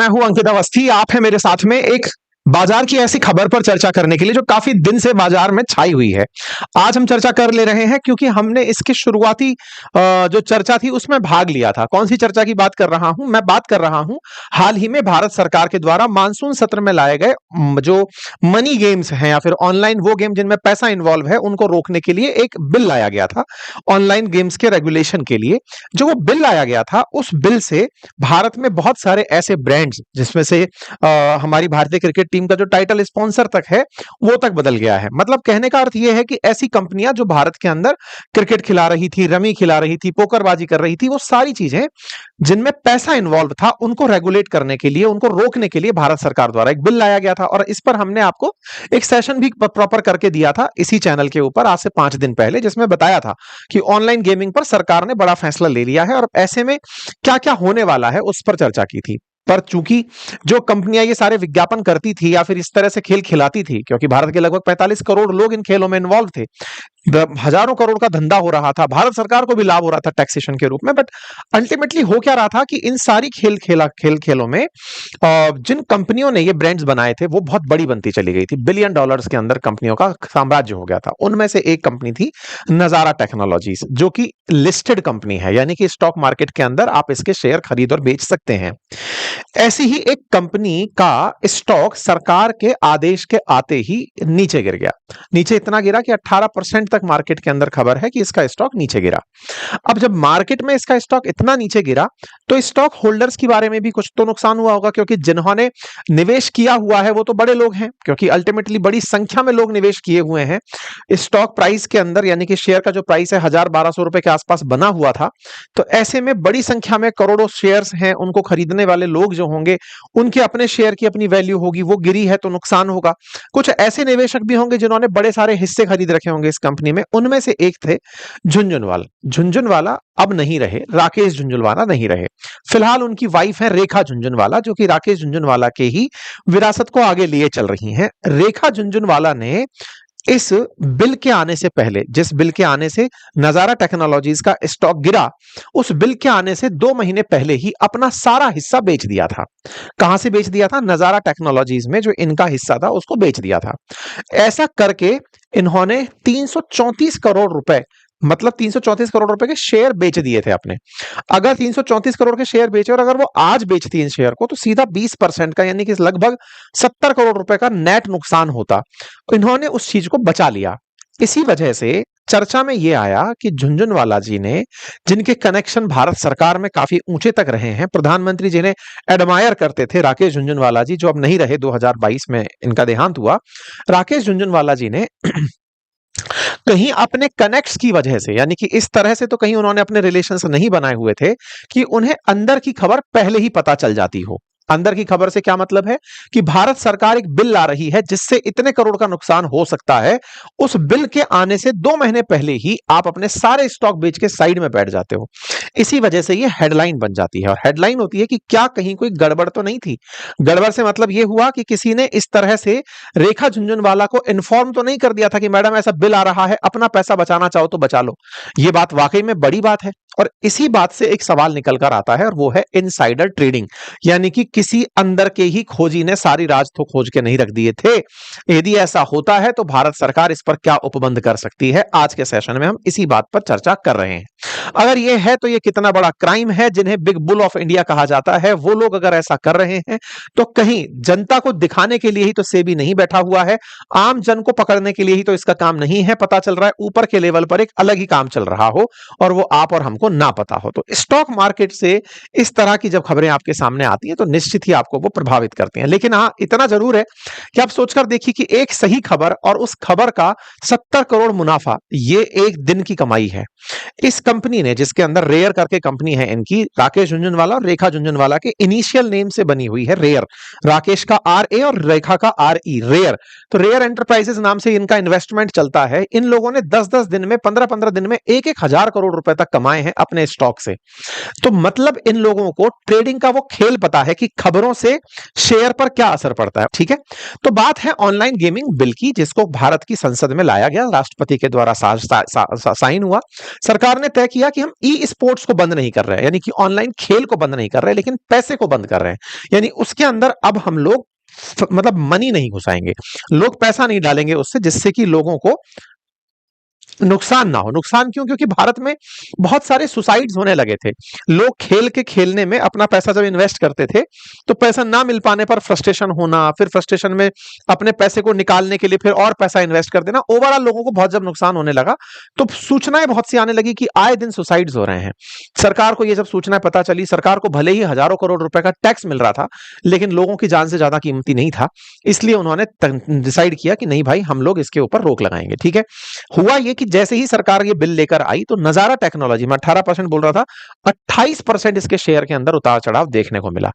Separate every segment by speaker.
Speaker 1: मैं हूं अंकित अवस्थी। आप है मेरे साथ में एक बाजार की ऐसी खबर पर चर्चा करने के लिए जो काफी दिन से बाजार में छाई हुई है। आज हम चर्चा कर ले रहे हैं क्योंकि हमने इसकी शुरुआती जो चर्चा थी उसमें भाग लिया था। कौन सी चर्चा की बात कर रहा हूं? मैं बात कर रहा हूं हाल ही में भारत सरकार के द्वारा मानसून सत्र में लाए गए जो मनी गेम्स हैं या फिर ऑनलाइन वो गेम जिनमें पैसा इन्वॉल्व है उनको रोकने के लिए एक बिल लाया गया था। ऑनलाइन गेम्स के रेगुलेशन के लिए जो वो बिल लाया गया था, उस बिल से भारत में बहुत सारे ऐसे ब्रांड्स जिसमें से हमारी भारतीय क्रिकेट टीम का जो टाइटल स्पॉन्सर तक है वो तक बदल गया है। मतलब कहने का अर्थ यह है कि ऐसी कंपनियां जो भारत के अंदर क्रिकेट खिला रही थी, रमी खिला रही थी, पोकरबाजी कर रही थी, वो सारी चीजें जिनमें पैसा इन्वॉल्व था उनको रेगुलेट करने के लिए, उनको रोकने के लिए भारत सरकार द्वारा एक बिल लाया गया था। और इस पर हमने आपको एक सेशन भी प्रॉपर करके दिया था इसी चैनल के ऊपर आज से 5 दिन पहले, जिसमें बताया था कि ऑनलाइन गेमिंग पर सरकार ने बड़ा फैसला ले लिया है और ऐसे में क्या क्या होने वाला है उस पर चर्चा की थी। पर चूंकि जो कंपनियां ये सारे विज्ञापन करती थी या फिर इस तरह से खेल खिलाती थी, क्योंकि भारत के लगभग 45 करोड़ लोग इन खेलों में इन्वॉल्व थे, हजारों करोड़ का धंधा हो रहा था, भारत सरकार को भी लाभ हो रहा था टैक्सेशन के रूप में। बट अल्टीमेटली हो क्या रहा था कि इन सारी खेलों में जिन कंपनियों ने ये ब्रांड्स बनाए थे वो बहुत बड़ी बनती चली गई थी। बिलियन डॉलर्स के अंदर कंपनियों का साम्राज्य हो गया था। उनमें से एक कंपनी थी नजारा टेक्नोलॉजीज, जो कि लिस्टेड कंपनी है, यानी कि स्टॉक मार्केट के अंदर आप इसके शेयर खरीद और बेच सकते हैं। ऐसी ही एक कंपनी का स्टॉक सरकार के आदेश के आते ही नीचे गिर गया। नीचे इतना गिरा कि 18% तक मार्केट के अंदर खबर है कि इसका स्टॉक नीचे गिरा। अब जब मार्केट में इसका स्टॉक इतना नीचे गिरा तो स्टॉक होल्डर्स के बारे में भी कुछ तो नुकसान हुआ होगा, क्योंकि जिन्होंने निवेश किया हुआ है वो तो बड़े लोग हैं, क्योंकि अल्टीमेटली बड़ी संख्या में लोग निवेश किए हुए हैं स्टॉक प्राइस के अंदर, यानी कि शेयर का जो प्राइस है 1000-1200 रुपए के आसपास बना हुआ था। तो ऐसे में बड़ी संख्या में करोड़ों शेयर्स हैं, उनको खरीदने वाले लोग जो होंगे उनके अपने शेयर की अपनी वैल्यू होगी, वो गिरी है तो नुकसान होगा। कुछ ऐसे निवेशक भी होंगे जिन्होंने बड़े सारे हिस्से खरीद रखे होंगे इस कंपनी में। उनमें से एक थे झुनझुनवाला। झुनझुनवाला अब नहीं रहे, राकेश झुनझुनवाला नहीं रहे। फिलहाल उनकी वाइफ है रेखा झुनझुनवाला, जो कि राकेश झुनझुनवाला के ही विरासत को आगे लिए चल रही हैं। रेखा झुनझुनवाला ने इस बिल के आने से पहले, जिस बिल के आने से नजारा टेक्नोलॉजीज का स्टॉक गिरा, उस बिल के आने से 2 महीने पहले ही अपना सारा हिस्सा बेच दिया था। कहां से बेच दिया था? नजारा टेक्नोलॉजीज में जो इनका हिस्सा था उसको बेच दिया था। ऐसा करके इन्होंने 334 करोड़ रुपए, मतलब 334 करोड़ रुपए के शेयर बेच दिए थे अपने। अगर 334 करोड़ के शेयर बेचे और अगर वो आज बेचती इन शेयर को तो सीधा 20% का, यानी कि लगभग 70 करोड़ रुपए का नेट नुकसान होता। इन्होंने उस चीज को बचा लिया। इसी वजह से चर्चा में यह आया कि झुनझुनवाला जी ने, जिनके कनेक्शन भारत सरकार में काफी ऊंचे तक रहे हैं, प्रधानमंत्री जिन्हें एडमायर करते थे, राकेश झुनझुनवाला जी, जो अब नहीं रहे, 2022 में इनका देहांत हुआ। राकेश झुनझुनवाला जी ने कहीं अपने कनेक्ट्स की वजह से, यानी कि इस तरह से तो कहीं उन्होंने अपने रिलेशंस नहीं बनाए हुए थे कि उन्हें अंदर की खबर पहले ही पता चल जाती हो। अंदर की खबर से क्या मतलब है कि भारत सरकार एक बिल ला रही है जिससे इतने करोड़ का नुकसान हो सकता है। उस बिल के आने से 2 महीने पहले ही आप अपने सारे स्टॉक बेच के साइड में बैठ जाते हो। इसी वजह से यह हेडलाइन बन जाती है, और हेडलाइन होती है कि क्या कहीं कोई गड़बड़ तो नहीं थी। गड़बड़ से मतलब यह हुआ कि किसी ने इस तरह से रेखा झुनझुनवाला को इन्फॉर्म तो नहीं कर दिया था कि मैडम ऐसा बिल आ रहा है, अपना पैसा बचाना चाहो तो बचा लो। यह बात वाकई में बड़ी बात है। और इसी बात से एक सवाल निकल कर आता है, और वो है इनसाइडर ट्रेडिंग, यानी कि किसी अंदर के ही खोजी ने सारी राज तो खोज के नहीं रख दिए थे। यदि ऐसा होता है तो भारत सरकार इस पर क्या उपबंध कर सकती है? आज के सेशन में हम इसी बात पर चर्चा कर रहे हैं। अगर यह है तो यह कितना बड़ा क्राइम है। जिन्हें बिग बुल ऑफ इंडिया कहा जाता है, वो लोग अगर ऐसा कर रहे हैं तो कहीं जनता को दिखाने के लिए ही तो सेबी नहीं बैठा हुआ है, आम जन को पकड़ने के लिए ही तो इसका काम नहीं है। पता चल रहा है ऊपर के लेवल पर एक अलग ही काम चल रहा हो और वो आप और हमको ना पता हो। तो स्टॉक मार्केट से इस तरह की जब खबरें आपके सामने आती हैं तो निश्चित ही आपको वो प्रभावित करती हैं। लेकिन हाँ, इतना जरूर है कि आप सोचकर देखिए कि एक सही खबर और उस खबर का 70 करोड़ मुनाफा, ये एक दिन की कमाई है। इस कंपनी ने, जिसके अंदर रेयर करके कंपनी है इनकी, राकेश झुनझुनवाला और रेखा झुनझुनवाला के इनिशियल नेम से बनी हुई है रेयर। राकेश का RA और रेखा का RE, रेयर। तो रेयर एंटरप्राइजेस नाम से इनका इन्वेस्टमेंट चलता है। इन लोगों ने 10-10 दिन में, 15-15 दिन में 1-1 हजार करोड़ रुपए तक कमाए हैं अपने स्टॉक से। तो मतलब इन लोगों को ट्रेडिंग का वो खेल पता है कि खबरों से शेयर पर क्या असर पड़ता है। ठीक है, तो बात है ऑनलाइन गेमिंग बिल की, जिसको भारत की संसद में लाया गया, राष्ट्रपति के द्वारा साइन हुआ। सरकार ने तय किया कि हम ई स्पोर्ट्स स्पोर्ट्स को बंद नहीं कर रहे हैं, यानी कि ऑनलाइन खेल को बंद नहीं कर रहे हैं, लेकिन पैसे को बंद कर रहे हैं। यानी उसके अंदर अब हम लोग मतलब मनी नहीं घुसाएंगे, लोग पैसा नहीं डालेंगे उससे, जिससे कि लोगों को नुकसान ना हो। नुकसान क्यों? क्योंकि भारत में बहुत सारे सुसाइड्स होने लगे थे। लोग खेल के खेलने में अपना पैसा जब इन्वेस्ट करते थे तो पैसा ना मिल पाने पर फ्रस्ट्रेशन होना, फिर फ्रस्ट्रेशन में अपने पैसे को निकालने के लिए फिर और पैसा इन्वेस्ट कर देना, ओवरऑल लोगों को बहुत जब नुकसान होने लगा तो सूचनाएं बहुत सी आने लगी कि आए दिन सुसाइड्स हो रहे हैं। सरकार को ये जब सूचनाएं पता चली, सरकार को भले ही हजारों करोड़ रुपए का टैक्स मिल रहा था, लेकिन लोगों की जान से ज्यादा कीमती नहीं था, इसलिए उन्होंने डिसाइड किया कि नहीं भाई, हम लोग इसके ऊपर रोक लगाएंगे। ठीक है, हुआ ये कि जैसे ही सरकार ये बिल लेकर आई तो नजारा टेक्नोलॉजी, मैं 18% बोल रहा था, 28% इसके शेयर के अंदर उतार चढ़ाव देखने को मिला।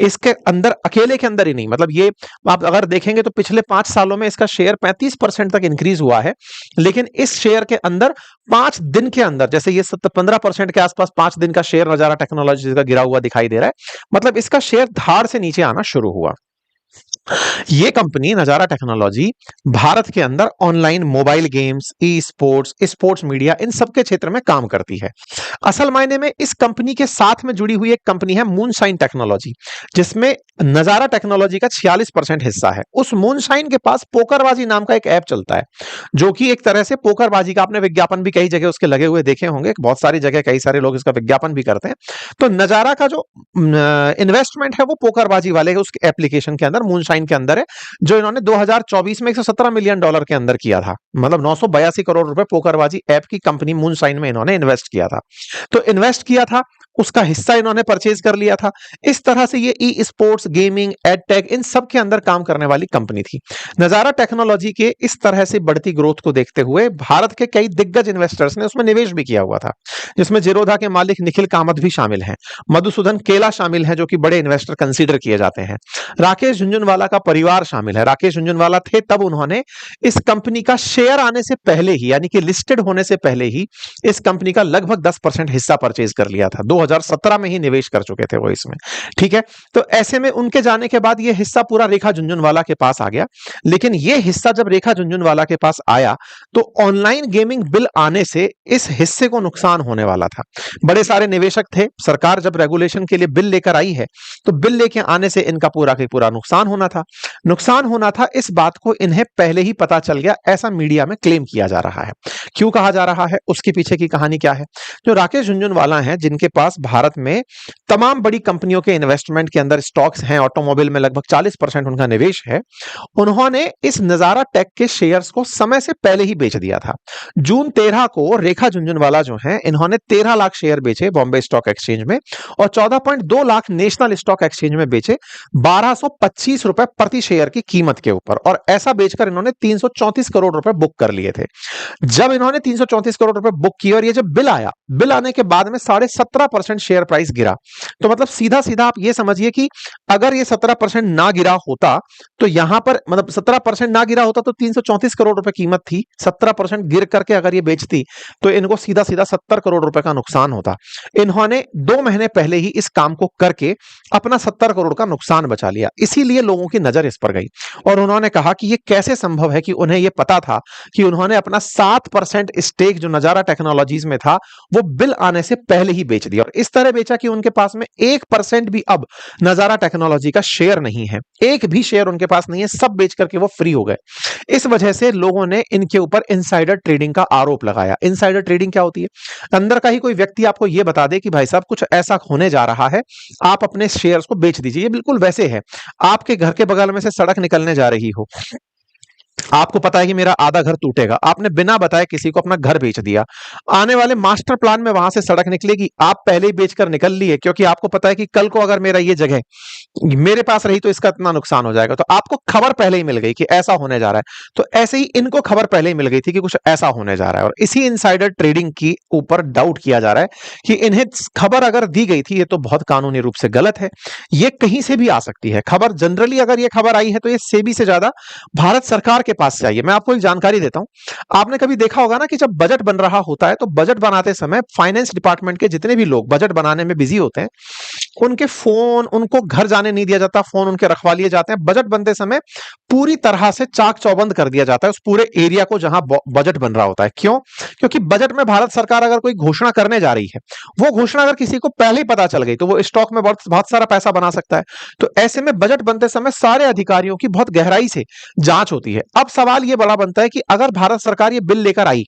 Speaker 1: इसके अंदर अकेले के अंदर ही नहीं, मतलब ये आप अगर देखेंगे तो पिछले 5 सालों में इसका शेयर 35% तक इंक्रीज हुआ है, लेकिन इस शेयर के अंदर 5 दिन के अंदर, जैसे ये 15% के आसपास 5 दिन का शेयर नजारा टेक्नोलॉजी का गिरा हुआ दिखाई दे रहा है, मतलब इसका शेयर धाड़ से नीचे आना शुरू हुआ। ये कंपनी नजारा टेक्नोलॉजी भारत के अंदर online mobile games, e sports, sports media, इन सब के क्षेत्र में काम करती है। असल मायने में इस कंपनी के साथ में जुड़ी हुई एक कंपनी है मूनशाइन टेक्नोलॉजी, जिसमें नजारा टेक्नोलॉजी का 46% हिस्सा है। उस मूनशाइन के पास पोकरबाजी नाम का एक ऐप चलता है, जो कि एक तरह से पोकरबाजी का, आपने विज्ञापन भी कई जगह उसके लगे हुए देखे होंगे, बहुत सारी जगह कई सारे लोग इसका विज्ञापन भी करते हैं। तो नजारा का जो इन्वेस्टमेंट है वो पोकरबाजी वाले उस एप्लीकेशन के अंदर, मूनशाइन के अंदर है, जो इन्होंने 2024 में $117 मिलियन के अंदर किया था। मतलब 982 करोड़ रुपए पोकरबाजी ऐप की कंपनी मूनशाइन में इन्होंने इन्वेस्ट किया था। तो इन्वेस्ट किया था, उसका हिस्सा इन्होंने परचेज कर लिया था। इस तरह से ये ई स्पोर्ट्स, गेमिंग, एडटेक, इन सब के अंदर काम करने वाली कंपनी थी। नजारा टेक्नोलॉजी के इस तरह से बढ़ती ग्रोथ को देखते हुए भारत के कई दिग्गज इन्वेस्टर्स ने उसमें निवेश भी किया हुआ था, जिसमें जीरोधा के मालिक निखिल कामत भी शामिल हैं, मधुसूदन केला शामिल हैं, जो कि बड़े इन्वेस्टर कंसीडर किए जाते हैं, राकेश झुनझुनवाला का परिवार शामिल है। राकेश झुनझुनवाला थे तब उन्होंने इस कंपनी का शेयर आने से पहले ही, यानी कि लिस्टेड होने से पहले ही, इस कंपनी का लगभग 10% हिस्सा परचेज कर लिया था। 2017 में ही निवेश कर चुके थे वो इसमें। ठीक है, तो ऐसे में उनके जाने के बाद ये हिस्सा पूरा रेखा झुनझुनवाला के पास आ गया। लेकिन ये हिस्सा जब रेखा झुनझुनवाला के पास आया तो ऑनलाइन गेमिंग बिल आने से इस हिस्से को नुकसान होने वाला था। बड़े सारे निवेशक थे, सरकार जब रेगुलेशन के लिए बिल लेकर आई है तो बिल लेके आने से इनका पूरा का पूरा नुकसान होना था। नुकसान होना था, इस बात को इन्हें पहले ही पता चल गया, ऐसा मीडिया में क्लेम किया जा रहा है। क्यों कहा जा रहा है, उसके पीछे की कहानी क्या है? जो राकेश झुनझुनवाला हैं, जिनके पास भारत में तमाम बड़ी कंपनियों के इन्वेस्टमेंट के अंदर स्टॉक्स हैं, ऑटोमोबाइल में लगभग 40% उनका निवेश है, उन्होंने इस नजारा टेक के शेयर्स को समय से पहले ही बेच दिया था। जून 13 को रेखा झुनझुनवाला जो हैं, इन्होंने 13 लाख शेयर बेचे बॉम्बे स्टॉक एक्सचेंज में और 14.2 लाख नेशनल स्टॉक एक्सचेंज में बेचे 1225 रुपए प्रति शेयर की कीमत के ऊपर, और ऐसा बेचकर इन्होंने 334 करोड़ रुपए बुक कर लिए थे। जब इन्होंने 334 करोड़ रुपए बुक किए और ये जब बिल आया, बिल आने के बाद में 17.5% शेयर प्राइस गिरा। तो मतलब सीधा सीधा आप ये समझिए कि अगर ये 17% ना गिरा होता तो यहां पर, मतलब 17% ना गिरा होता तो 334 करोड़ रुपए कीमत थी, 17% गिर करके अगर ये बेचती तो इनको सीधा सीधा 70 करोड़ रुपए का नुकसान होता। इन्होंने 2 महीने पहले ही इस काम को करके अपना 70 करोड़ का नुकसान बचा लिया। इसीलिए लोगों की नजर इस पर गई और उन्होंने कहा कि ये कैसे संभव है कि उन्हें ये पता था कि उन्होंने अपना 7% स्टेक जो नजारा टेक्नोलॉजीज में था वो बिल आने से पहले ही बेच दिया, और इस तरह बेचा कि उनके पास में 1% भी अब नजारा टेक्नोलॉजी का शेयर नहीं है, एक भी शेयर उनके पास नहीं है, सब बेच करके वो फ्री हो गए। इस वजह से लोगों ने इनके ऊपर इनसाइडर ट्रेडिंग का आरोप लगाया। इनसाइडर ट्रेडिंग क्या होती है? अंदर का ही कोई व्यक्ति आपको यह बता दे कि भाई साहब कुछ ऐसा होने जा रहा है, आप अपने शेयर्स को बेच दीजिए। ये बिल्कुल वैसे है, आपके घर के बगल में से सड़क निकलने जा रही हो, आपको पता है कि मेरा आधा घर टूटेगा, आपने बिना बताए किसी को अपना घर बेच दिया, आने वाले मास्टर प्लान में वहां से सड़क निकलेगी, आप पहले ही बेचकर निकल लिए, क्योंकि आपको पता है कि कल को अगर मेरा ये जगह मेरे पास रही तो इसका इतना नुकसान हो जाएगा। तो आपको खबर पहले ही मिल गई कि ऐसा होने जा रहा है। तो ऐसे ही इनको खबर पहले ही मिल गई थी कि कुछ ऐसा होने जा रहा है, और इसी इनसाइडर ट्रेडिंग की ऊपर डाउट किया जा रहा है कि इन्हें खबर अगर दी गई थी, ये तो बहुत कानूनी रूप से गलत है, ये कहीं से भी आ सकती है खबर। जनरली अगर ये खबर आई है तो ये सेबी से ज्यादा भारत सरकार के पास चाहिए। मैं आपको एक जानकारी देता हूं, आपने कभी देखा होगा ना कि जब बजट बन रहा होता है तो बजट बनाते समय फाइनेंस डिपार्टमेंट के जितने भी लोग बजट बनाने में बिजी होते हैं, उनके फोन उनको घर जाने नहीं दिया जाता, फोन उनके रखवा लिए जाते हैं। बजट बनते समय पूरी तरह से चाक चौबंद कर दिया जाता है उस पूरे एरिया को जहां बजट बन रहा होता है। क्यों? क्योंकि बजट में भारत सरकार अगर कोई घोषणा करने जा रही है, वो घोषणा अगर किसी को पहले ही पता चल गई तो वो स्टॉक में बहुत बहुत सारा पैसा बना सकता है। तो ऐसे में बजट बनते समय सारे अधिकारियों की बहुत गहराई से जांच होती है। अब सवाल ये बड़ा बनता है कि अगर भारत सरकार ये बिल लेकर आई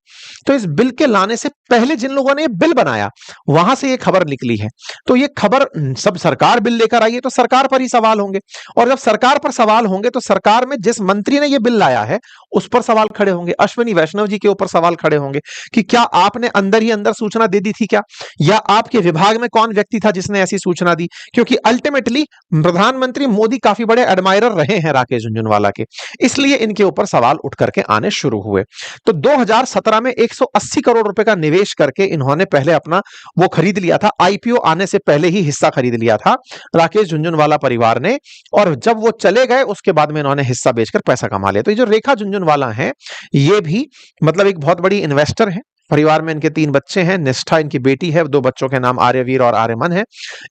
Speaker 1: तो इस बिल के लाने से पहले जिन लोगों ने ये बिल बनाया वहां से ये खबर निकली है, तो ये खबर सब सरकार बिल लेकर आई है तो सरकार पर ही सवाल होंगे, और जब सरकार पर सवाल होंगे तो सरकार में जिस मंत्री ने ये बिल लाया है उस पर सवाल खड़े होंगे। अश्विनी वैष्णव जी के ऊपर सवाल खड़े होंगे कि क्या आपने अंदर ही अंदर सूचना दे दी थी क्या, या आपके विभाग में कौन व्यक्ति था जिसने ऐसी सूचना दी। क्योंकि अल्टीमेटली प्रधानमंत्री मोदी काफी बड़े एडमायरर रहे हैं राकेश झुनझुनवाला के, इसलिए इनके ऊपर सवाल उठ करके आने शुरू हुए। तो 2017 में 180 करोड़ रुपए का निवेश करके इन्होंने पहले अपना वो खरीद लिया था, आईपीओ आने से पहले ही हिस्सा खरीद लिया था राकेश झुनझुनवाला परिवार ने, और जब वो चले गए उसके बाद में इन्होंने हिस्सा बेचकर पैसा कमा लिया। तो ये जो रेखा झुनझुनवाला है ये भी मतलब एक बहुत बड़ी इन्वेस्टर है। परिवार में इनके 3 बच्चे हैं, निष्ठा इनकी बेटी है, 2 बच्चों के नाम आर्यवीर और आर्यमन है।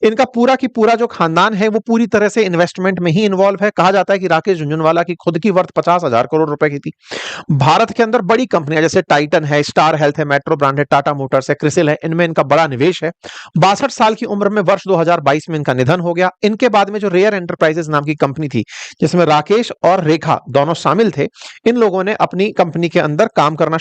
Speaker 1: इनका पूरा की पूरा जो खानदान है वो पूरी तरह से इन्वेस्टमेंट में ही इन्वॉल्व है। कहा जाता है कि राकेश झुनझुनवाला की खुद की वर्थ 50,000 करोड़ रुपए की थी। भारत के अंदर बड़ी कंपनियां जैसे टाइटन है, स्टार हेल्थ है, मेट्रो ब्रांड है, टाटा मोटर्स है, क्रिसिल है, इनमें इनका बड़ा निवेश है। 62 साल की उम्र में वर्ष 2022 में इनका निधन हो गया। इनके बाद में जो रेयर एंटरप्राइजेस नाम की कंपनी थी जिसमें राकेश और रेखा दोनों शामिल थे, इन लोगों ने अपनी कंपनी के अंदर काम करना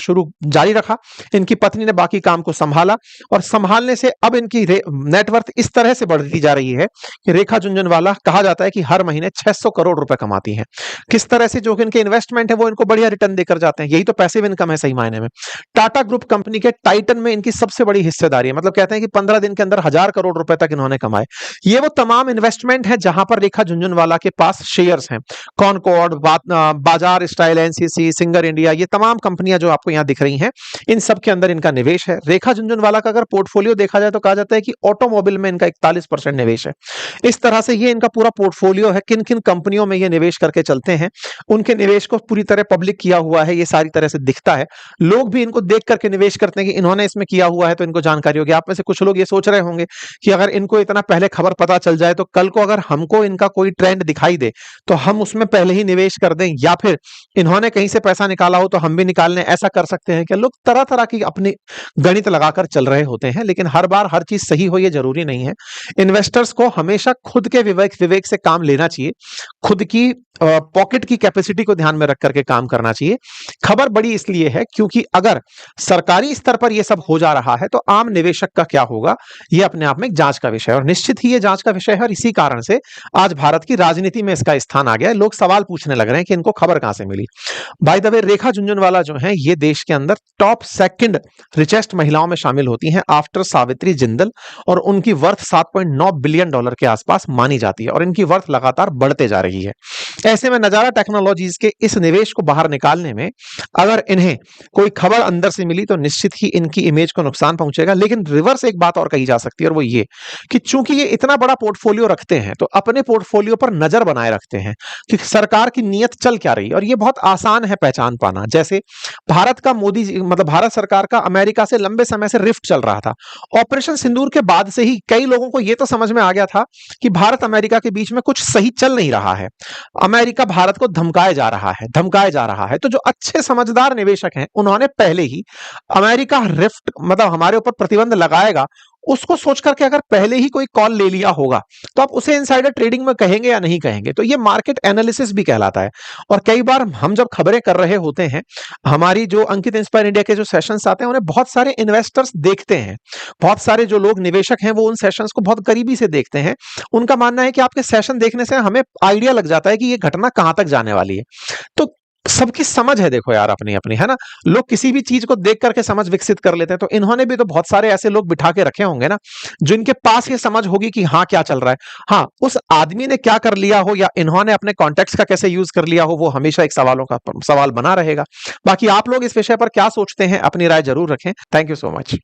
Speaker 1: जारी रखा। इनकी पत्नी ने बाकी काम को संभाला, और संभालने से अब इनकी नेटवर्थ इस तरह से बढ़ती जा रही है कि रेखा झुनझुनवाला कहा जाता है कि हर महीने 600 करोड़ रुपए कमाती हैं। किस तरह से जो इनके इन्वेस्टमेंट है वो इनको बढ़िया रिटर्न देकर जाते हैं, यही तो पैसिव इनकम है सही मायने में। टाटा ग्रुप कंपनी के टाइटन में इनकी सबसे बड़ी हिस्सेदारी है, मतलब कहते हैं कि 15 दिन के अंदर 1000 करोड़ रुपए तक इन्होंने कमाए। ये वो तमाम इन्वेस्टमेंट है जहां पर रेखा झुनझुनवाला के पास शेयर्स हैं। कॉनकॉर्ड, बाजार स्टाइल, एनसीसी, सिंगर इंडिया, ये तमाम कंपनियां जो आपको यहां दिख रही हैं, इन सब के अंदर इनका निवेश है। रेखा झुनझुनवाला का अगर पोर्टफोलियो देखा जाए तो कहा जाता है कि ऑटोमोबाइल में इनका 41% निवेश है। इस तरह से ये इनका पूरा पोर्टफोलियो है। किन किन कंपनियों में ये निवेश करके चलते हैं, उनके निवेश को पूरी तरह पब्लिक किया हुआ है, ये सारी तरह से दिखता है। लोग भी इनको देख करके निवेश करते हैं कि इन्होंने इसमें किया हुआ है तो इनको जानकारी होगी। आप में से कुछ लोग ये सोच रहे होंगे कि अगर इनको इतना पहले खबर पता चल जाए तो कल को अगर हमको इनका कोई ट्रेंड दिखाई दे तो हम उसमें पहले ही निवेश कर दें, या फिर इन्होंने कहीं से पैसा निकाला हो तो हम भी निकाल लें, ऐसा कर सकते हैं क्या? लोग तरह तरह की अपनी गणित लगाकर चल रहे होते हैं, लेकिन हर बार हर चीज सही हो ये जरूरी नहीं है। इन्वेस्टर्स को हमेशा खुद के विवेक से काम लेना चाहिए, खुद की पॉकेट की कैपेसिटी को ध्यान में रख करके काम करना चाहिए। खबर बड़ी इसलिए है क्योंकि अगर सरकारी स्तर पर यह सब हो जा रहा है तो आम निवेशक का क्या होगा, यह अपने आप में एक जांच का विषय है, और निश्चित ही यह जांच का विषय है। और इसी कारण से आज भारत की राजनीति में इसका स्थान आ गया है। लोग सवाल पूछने लग रहे हैं कि इनको खबर कहां से मिली। बाय द वे, रेखा झुनझुनवाला जो है ये देश के अंदर टॉप 2 रिचेस्ट महिलाओं में शामिल होती हैं आफ्टर सावित्री जिंदल, और उनकी वर्थ $7.9 बिलियन के आसपास मानी जाती है, और इनकी वर्थ लगातार बढ़ते जा रही है। ऐसे में नजारा टेक्नोलॉजीज के इस निवेश को बाहर निकालने में अगर इन्हें कोई खबर अंदर से मिली तो निश्चित ही इनकी इमेज को नुकसान पहुंचेगा। लेकिन रिवर्स एक बात और कही जा सकती है, और वो ये कि चूंकि ये इतना बड़ा पोर्टफोलियो रखते हैं तो अपने पोर्टफोलियो पर नजर बनाए रखते हैं कि सरकार की नीयत चल क्या रही है, और ये बहुत आसान है पहचान पाना। जैसे भारत का मोदी मतलब भारत सरकार का अमेरिका से लंबे समय से रिफ्ट चल रहा था। ऑपरेशन सिंदूर के बाद से ही कई लोगों को यह तो समझ में आ गया था कि भारत अमेरिका के बीच में कुछ सही चल नहीं रहा है, अमेरिका भारत को धमकाए जा रहा है। तो जो अच्छे समझदार निवेशक हैं उन्होंने पहले ही अमेरिका रिफ्ट मतलब हमारे ऊपर प्रतिबंध लगाएगा उसको सोच करके अगर पहले ही कोई कॉल ले लिया होगा तो आप उसे इनसाइडर ट्रेडिंग में कहेंगे या नहीं कहेंगे। तो ये मार्केट एनालिसिस भी कहलाता है। और कई बार हम जब खबरें कर रहे होते हैं, हमारी जो अंकित इंस्पायर इंडिया के जो सेशंस आते हैं उन्हें बहुत सारे इन्वेस्टर्स देखते हैं, बहुत सारे जो लोग निवेशक हैं वो उन सेशंस को बहुत करीबी से देखते हैं। उनका मानना है कि आपके सेशन देखने से हमें आइडिया लग जाता है कि ये घटना कहां तक जाने वाली है। तो सबकी समझ है, देखो यार, अपनी अपनी है ना। लोग किसी भी चीज को देख करके समझ विकसित कर लेते हैं, तो इन्होंने भी तो बहुत सारे ऐसे लोग बिठा के रखे होंगे ना जिनके पास ये समझ होगी कि हाँ क्या चल रहा है। हाँ, उस आदमी ने क्या कर लिया हो या इन्होंने अपने कॉन्टेक्ट का कैसे यूज कर लिया हो वो हमेशा एक सवाल बना रहेगा। बाकी आप लोग इस विषय पर क्या सोचते हैं, अपनी राय जरूर रखें। Thank you so much.